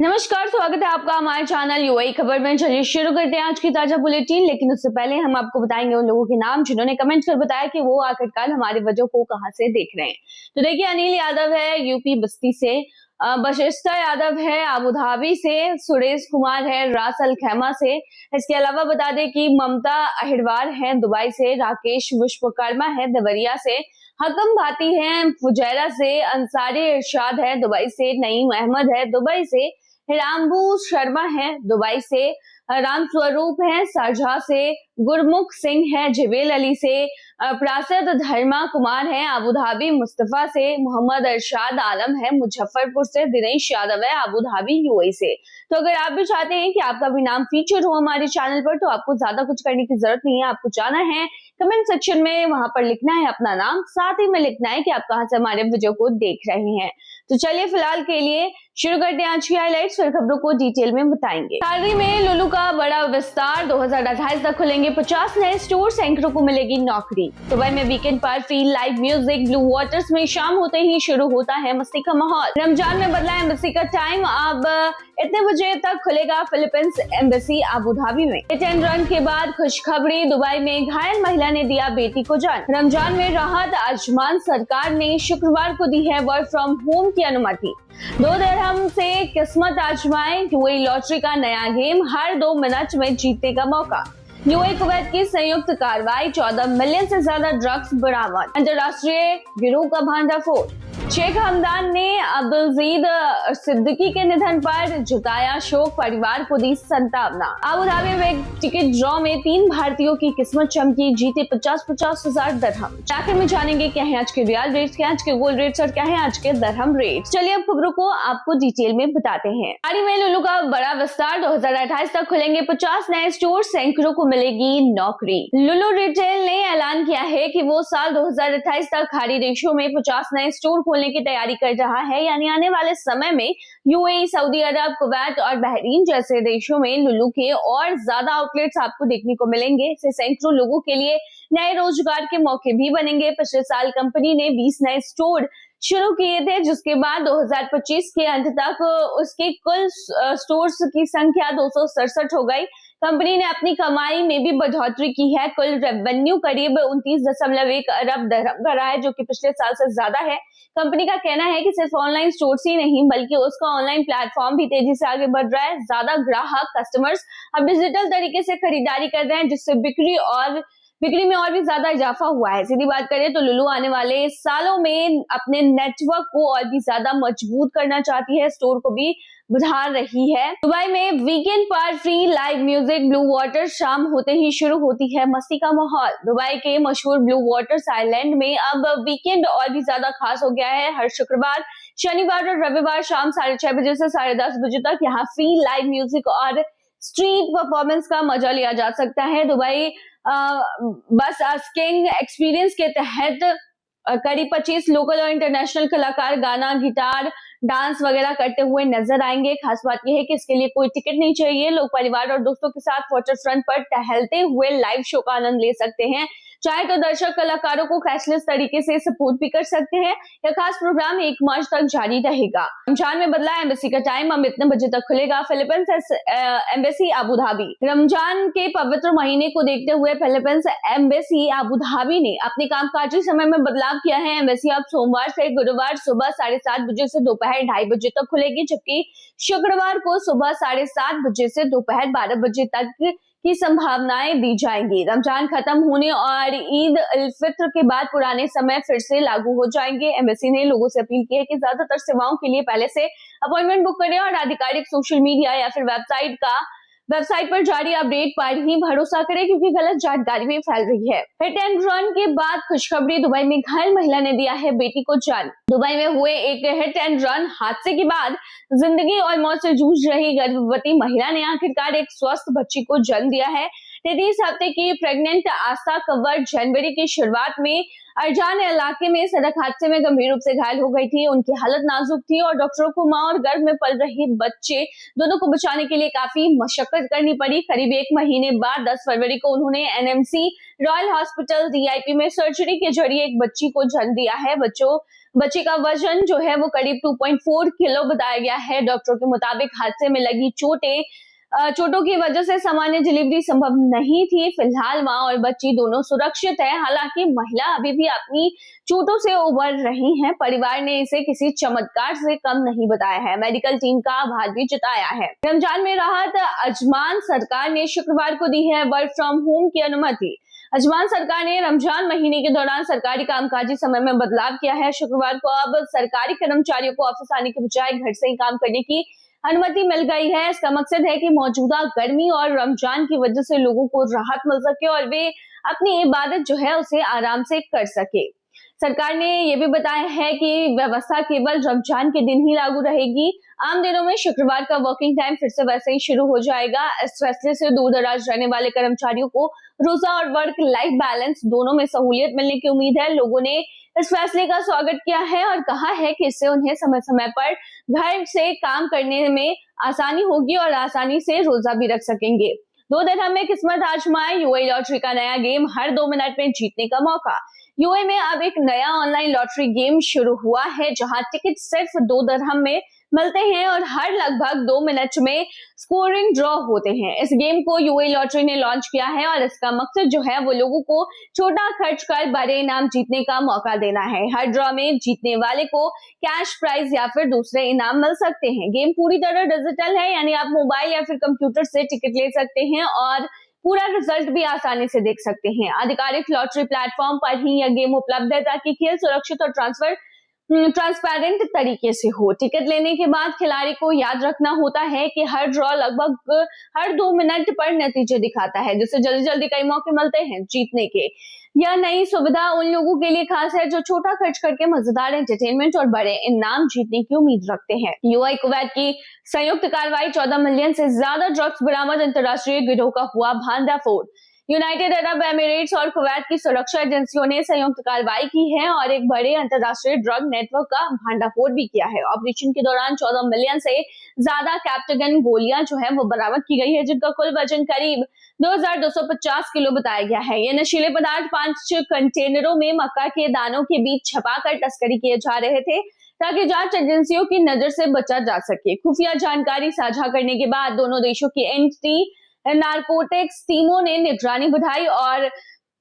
नमस्कार, स्वागत है आपका हमारे चैनल यूएई खबर में। चलिए शुरू करते हैं आज की ताजा बुलेटिन। लेकिन उससे पहले हम आपको बताएंगे उन लोगों के नाम जिन्होंने कमेंट कर बताया कि वो आखिरकार हमारे वजह को कहां से देख रहे हैं। तो देखिए, अनिल यादव है यूपी बस्ती से, बशिष्ठा यादव है अबू धाबी से, सुरेश कुमार है रास अल खैमा से। इसके अलावा बता दें कि ममता अहिरवार है दुबई से, राकेश विश्वकर्मा है देवरिया से, हकम भाती है फुजैरा से, अंसारी इरशाद है दुबई से, नईम अहमद है दुबई से, हिराम्बू शर्मा है दुबई से, राम स्वरूप है शारजाह से, गुरमुख सिंह है जबेल अली से, प्रासद धर्मा कुमार है अबू धाबी मुस्तफा से, मोहम्मद अरशाद आलम है मुजफ्फरपुर से, दिनेश यादव है अबू धाबी यूएई से। तो अगर आप भी चाहते हैं कि आपका भी नाम फीचर हो हमारे चैनल पर, तो आपको ज्यादा कुछ करने की जरूरत नहीं है। आपको जाना है कमेंट सेक्शन में, वहां पर लिखना है अपना नाम, साथ ही में लिखना है कि आप कहां से हमारे वीडियो को देख रहे हैं। तो चलिए फिलहाल के लिए शुरू करते हैं आज की हाइलाइट्स, फिर खबरों को डिटेल में बताएंगे। सार्डी में लुलु का बड़ा विस्तार, 2028 तक खुलेंगे 50 नए स्टोर, सैकड़ों को मिलेगी नौकरी। दुबई में वीकेंड पर free live music, blue waters में शाम होते ही शुरू होता है मस्ती का माहौल। रमजान में बदला एम्बेसी का टाइम, अब इतने बजे तक खुलेगा फिलीपींस एम्बेसी अबू धाबी में। हिट एंड रन के बाद खुशखबरी, दुबई में घायल महिला ने दिया बेटी को जान। रमजान में राहत, आजमान सरकार ने शुक्रवार को दी है वर्क फ्रॉम होम की अनुमति। 2 दिरहम से किस्मत आजमाएं, यूएई लॉटरी का नया गेम, हर 2 मिनट में जीतने का मौका। यूएई कुवैत की संयुक्त कार्रवाई, 14 मिलियन से ज्यादा ड्रग्स बरामद। अंतर्राष्ट्रीय गिरोह का भांडाफोड़, शेख हमदान ने अब्दुलजीद सिद्दीकी के निधन पर जताया शोक, परिवार को दी संतावना। अबू धाबी में टिकट ड्रॉ में 3 भारतीयों की किस्मत चमकी, जीते 50-50 हजार दरहम। आखिर में जानेंगे क्या है आज के रियल रेट्स, क्या है आज के गोल्ड रेट्स और क्या है आज के दरहम रेट्स। चलिए अब खबरों को आपको डिटेल में बताते हैं। सार्डी में लुलु का बड़ा विस्तार, 2028 तक खुलेंगे 50 नए स्टोर, सैकड़ों को मिलेगी नौकरी। लुलु रिटेल ने ऐलान किया है कि वो साल 2028 तक खाड़ी देशों में 50 नए स्टोर खोलने की तैयारी कर रहा है। यानी आने वाले समय में यूएई, सऊदी अरब, कुवैत और बहरीन जैसे देशों में लुलु के और ज्यादा आउटलेट्स आपको देखने को मिलेंगे। इससे सैकड़ों लोगों के लिए नए रोजगार के मौके भी बनेंगे। पिछले साल कंपनी ने 20 नए स्टोर शुरू किए थे, जिसके बाद 2025 के अंत तक उसके कुल स्टोर्स की संख्या 267 हो गई। कंपनी ने अपनी कमाई में भी बढ़ोतरी की है। कुल रेवेन्यू करीब 29.1 अरब दरहम का रहा है, जो कि पिछले साल से ज्यादा है। कंपनी का कहना है कि सिर्फ ऑनलाइन स्टोर्स ही नहीं बल्कि उसका ऑनलाइन प्लेटफॉर्म भी तेजी से आगे बढ़ रहा है। ज्यादा ग्राहक कस्टमर्स अब डिजिटल तरीके से खरीदारी कर रहे हैं, जिससे बिक्री में और भी ज्यादा इजाफा हुआ है। सीधी बात करें तो लुलु आने वाले सालों में अपने नेटवर्क को और भी ज्यादा मजबूत करना चाहती है, स्टोर को भी बढ़ा रही है। दुबई में वीकेंड पर free live music, blue water, शाम होते ही शुरू होती है मस्ती का माहौल। दुबई के मशहूर ब्लू वाटर्स आइलैंड में अब वीकेंड और भी ज्यादा खास हो गया है। हर शुक्रवार, शनिवार और रविवार शाम 6:30 बजे से 10:30 बजे तक यहाँ फ्री लाइव म्यूजिक और स्ट्रीट परफॉर्मेंस का मजा लिया जा सकता है। दुबई बस आस्किंग एक्सपीरियंस के तहत करीब 25 लोकल और इंटरनेशनल कलाकार गाना, गिटार, डांस वगैरह करते हुए नजर आएंगे। खास बात यह है कि इसके लिए कोई टिकट नहीं चाहिए। लोग परिवार और दोस्तों के साथ वाटर फ्रंट पर टहलते हुए लाइव शो का आनंद ले सकते हैं। चाहे तो दर्शक कलाकारों को कैशलेस तरीके से सपोर्ट भी कर सकते हैं। यह खास प्रोग्राम 1 मार्च तक जारी रहेगा। रमजान में बदला एम्बेसी का टाइम, अब इतने बजे तक खुलेगा Philippines embassy Abu Dhabi. Ramzan के पवित्र महीने को देखते हुए फिलीपींस एम्बेसी अबू धाबी ने अपने कामकाजी समय में बदलाव किया है। एम्बेसी अब सोमवार से गुरुवार सुबह 7:30 बजे से दोपहर 2:30 बजे तक खुलेगी, जबकि शुक्रवार को सुबह 7:30 बजे से दोपहर 12 बजे तक की संभावनाएं दी जाएंगी। रमजान खत्म होने और ईद उल फित्र के बाद पुराने समय फिर से लागू हो जाएंगे। एम्बेसी ने लोगों से अपील की है कि ज्यादातर सेवाओं के लिए पहले से अपॉइंटमेंट बुक करें और आधिकारिक सोशल मीडिया या फिर वेबसाइट पर जारी अपडेट पर ही भरोसा करें, क्योंकि गलत जानकारी भी फैल रही है। हिट एंड रन के बाद खुशखबरी, दुबई में घायल महिला ने दिया है बेटी को जान। दुबई में हुए एक हिट एंड रन हादसे के बाद जिंदगी और मौत से जूझ रही गर्भवती महिला ने आखिरकार एक स्वस्थ बच्ची को जन्म दिया है। 33 हफ्ते की प्रेग्नेंट आस्था कंवर जनवरी की शुरुआत में अरजान इलाके में सड़क हादसे में गंभीर रूप से घायल हो गई थी। उनकी हालत नाजुक थी और डॉक्टरों को मां और गर्भ में पल रही बच्चे दोनों को बचाने के लिए काफी मशक्कत करनी पड़ी। करीब 1 महीने बाद 10 फरवरी को उन्होंने एनएमसी रॉयल हॉस्पिटल डीआईपी में सर्जरी के जरिए एक बच्ची को जन्म दिया है। बच्ची का वजन जो है वो करीब 2.4 किलो बताया गया है। डॉक्टरों के मुताबिक हादसे में लगी चोटों की वजह से सामान्य डिलीवरी संभव नहीं थी। फिलहाल मां और बच्ची दोनों सुरक्षित है। हालांकि महिला अभी भी अपनी चोटों से उबर रही हैं। परिवार ने इसे किसी चमत्कार से कम नहीं बताया है। मेडिकल टीम का आभार भी जताया है। रमजान में राहत, अजमान सरकार ने शुक्रवार को दी है वर्क फ्रॉम होम की अनुमति। अजमान सरकार ने रमजान महीने के दौरान सरकारी कामकाजी समय में बदलाव किया है। शुक्रवार को अब सरकारी कर्मचारियों को ऑफिस आने के बजाय घर से ही काम करने की अनुमति मिल गई है। इसका मकसद है कि मौजूदा गर्मी और रमजान की वजह से लोगों को राहत मिल सके और वे अपनी इबादत जो है उसे आराम से कर सके। सरकार ने यह भी बताया है कि व्यवस्था केवल रमजान के दिन ही लागू रहेगी। आम दिनों में शुक्रवार का वर्किंग टाइम फिर से वैसे ही शुरू हो जाएगा। इस फैसले से दूर दराज रहने वाले कर्मचारियों को रोजा और वर्क लाइफ बैलेंस दोनों में सहूलियत मिलने की उम्मीद है। लोगों ने इस फैसले का स्वागत किया है और कहा है कि इससे उन्हें समय समय पर घर से काम करने में आसानी होगी और आसानी से रोजा भी रख सकेंगे। 2 दिरहम में किस्मत आजमाएं, यूएई लॉटरी का नया गेम, हर 2 मिनट में जीतने का मौका। यूएई में अब एक नया ऑनलाइन लॉटरी गेम शुरू हुआ है जहां टिकट सिर्फ 2 दिरहम में मिलते हैं और हर लगभग 2 मिनट में स्कोरिंग ड्रॉ होते हैं। इस गेम को यूएई लॉटरी ने लॉन्च किया है और इसका मकसद जो है वो लोगों को छोटा खर्च कर बड़े इनाम जीतने का मौका देना है। हर ड्रॉ में जीतने वाले को कैश प्राइज या फिर दूसरे इनाम मिल सकते हैं। गेम पूरी तरह डिजिटल है, यानी आप मोबाइल या फिर कंप्यूटर से टिकट ले सकते हैं और पूरा रिजल्ट भी आसानी से देख सकते हैं। आधिकारिक लॉटरी प्लेटफॉर्म पर ही यह गेम उपलब्ध है ताकि खेल सुरक्षित और ट्रांसपेरेंट तरीके से हो। टिकट लेने के बाद खिलाड़ी को याद रखना होता है कि हर ड्रॉ लगभग हर 2 मिनट पर नतीजे दिखाता है, जिससे जल्दी जल्दी कई मौके मिलते हैं जीतने के। यह नई सुविधा उन लोगों के लिए खास है जो छोटा खर्च करके मजेदार एंटरटेनमेंट और बड़े इनाम जीतने की उम्मीद रखते हैं। यूएई कुवैत की संयुक्त कार्रवाई, 14 मिलियन से ज्यादा ड्रग्स बरामद, अंतर्राष्ट्रीय गिरोह का हुआ भांडाफोड़। यूनाइटेड अरब एमिरेट्स और कुवैत की सुरक्षा एजेंसियों ने संयुक्त कार्रवाई की है और एक बड़े अंतर्राष्ट्रीय ड्रग नेटवर्क का भांडाफोड़ भी किया है। ऑपरेशन के दौरान 14 मिलियन से ज्यादा कैप्टागन गोलियां जो है वो बरामद की गई है, जिनका कुल वजन करीब 2250 किलो बताया गया है। ये नशीले पदार्थ 5 कंटेनरों में मक्का के दानों के बीच छपाकर तस्करी किए जा रहे थे ताकि जांच एजेंसियों की नजर से बचा जा सके। खुफिया जानकारी साझा करने के बाद दोनों देशों की एंटी नारकोटिक्स टीमों ने निगरानी बढ़ाई और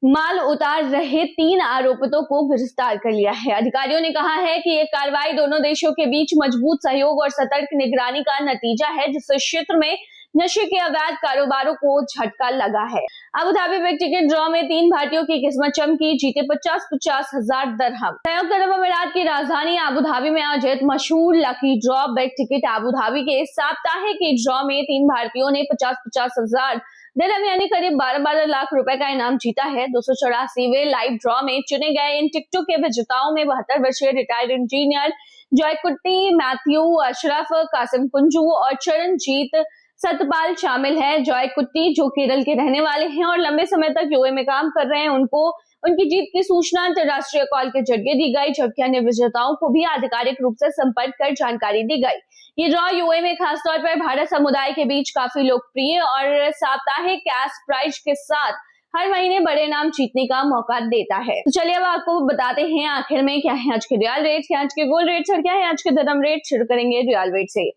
माल उतार रहे 3 आरोपितों को गिरफ्तार कर लिया है। अधिकारियों ने कहा है कि यह कार्रवाई दोनों देशों के बीच मजबूत सहयोग और सतर्क निगरानी का नतीजा है, जिससे क्षेत्र में नशे के अवैध कारोबारों को झटका लगा है। Abu Dhabi big ticket draw में 3 भारतीयों की किस्मत चमकी, जीते 50-50 हजार दिरहम। संयुक्त अरब अमीरात की राजधानी अबू धाबी में आयोजित मशहूर lucky draw big ticket Abu Dhabi के साप्ताहिक ड्रॉ में 3 भारतीयों ने 50-50 हजार दिरहम यानी करीब 12-12 लाख रुपए का इनाम जीता है। 284वें लाइव ड्रॉ में चुने गए इन टिकटों के विजेताओं में 72 वर्षीय रिटायर्ड इंजीनियर जॉयकुट्टी, मैथ्यू, अशरफ, कासिम कुंजू और चरणजीत सतपाल शामिल है। जॉयकुट्टी जो केरल के रहने वाले हैं और लंबे समय तक यूएई में काम कर रहे हैं, उनको उनकी जीत की सूचना अंतर्राष्ट्रीय कॉल के जरिए दी गई, जबकि अन्य विजेताओं को भी आधिकारिक रूप से संपर्क कर जानकारी दी गई। ये ड्रॉ यूएई में खासतौर पर भारत समुदाय के बीच काफी लोकप्रिय और साप्ताहिक कैश प्राइज के साथ हर महीने बड़े नाम जीतने का मौका देता है। तो चलिए अब आपको बताते हैं आखिर में क्या है आज के रियाल रेट, क्या आज के गोल्ड रेट और क्या है आज के दिरहम रेट। शुरू करेंगे रियाल रेट से।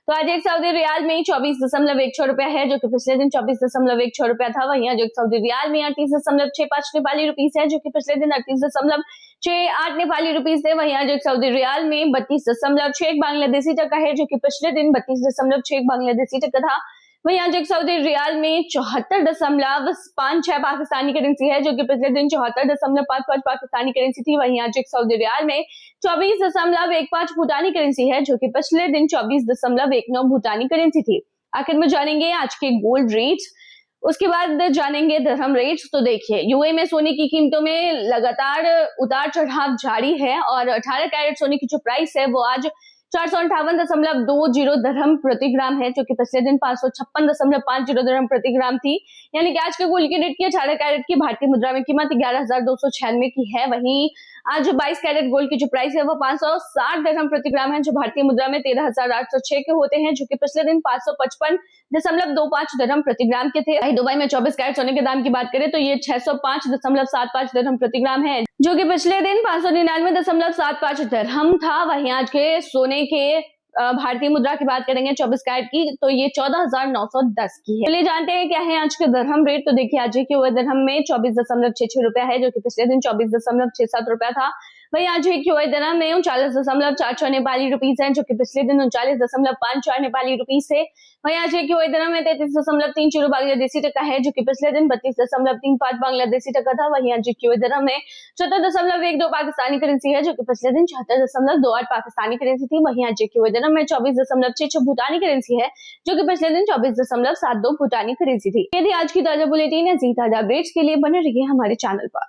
तो आज एक सऊदी रियाल में 24.16 रुपया है, जो कि पिछले दिन 24.16 रुपया था। वहीं आज एक सऊदी रियाल में 38.65 नेपाली रुपीस है, जो कि पिछले दिन 38.68 नेपाली रुपीस थे। वहीं आज एक सऊदी रियाल में 32.61 बांग्लादेशी टका है, जो कि पिछले दिन 32.61 बांग्लादेशी टका था। वहीं आज एक सऊदी रियाल में 74.56 पाकिस्तानी करेंसी है, जो कि पिछले दिन 74.55 पाकिस्तानी करेंसी थी। वहीं आज एक सऊदी रियाल में 24.15 भूटानी करेंसी है, जो कि पिछले दिन 24.19 भूटानी करेंसी थी। आखिर में जानेंगे आज के गोल्ड रेट्स, उसके बाद जानेंगे दिरहम रेट्स। तो देखिए, यूएई में सोने की कीमतों में लगातार उतार चढ़ाव जारी है और 18 कैरेट सोने की जो प्राइस है वो आज 458.20 दिरहम प्रति ग्राम है, जो कि पिछले दिन 556.50 दिरहम प्रति ग्राम थी। यानी कि आज के गोल्ड के रेट की 18 कैरेट की भारतीय मुद्रा में कीमत 11,296 की है। वहीं आज 22 कैरेट गोल्ड की जो प्राइस है वो 560 दिरहम प्रति ग्राम है, जो भारतीय मुद्रा में 13,806 के होते हैं, जो कि पिछले दिन 555.25 दिरहम प्रति ग्राम के थे। वहीं दुबई में 24 कैरेट सोने के दाम की बात करें तो ये 605.75 दिरहम प्रति ग्राम है, जो कि पिछले दिन 599.75 दिरहम था। वहीं आज के सोने के भारतीय मुद्रा की बात करेंगे 24 कैरेट की तो ये 14,910 की है। चलिए जानते हैं क्या है आज के दिरहम रेट। तो देखिए आज के हुए दिरहम में 24.66 रुपया है, जो कि पिछले दिन 24.67 रुपया था। वहीं आज के हुए दिरहम में 39.44 नेपाली रुपीस है, जो कि पिछले दिन 39.54 नेपाली रुपीस है। वहीं आज के हुए दिरहम में 33.30 बांग्लादेशी टका है, जो कि पिछले दिन 32.35 बांग्लादेशी टका था। वहीं आज के हुए दिरहम में 74.12 पाकिस्तानी करेंसी है, जो कि पिछले दिन 74.28 पाकिस्तानी करेंसी थी। वहीं आज के हुए दिरहम में 24.66 भूटानी करेंसी है, जो कि पिछले दिन 24.72 भूटानी करेंसी थी। यदि आज की ताजा बुलेटिन है जी ताजा अपडेट्स के लिए बने रहिए हमारे चैनल पर।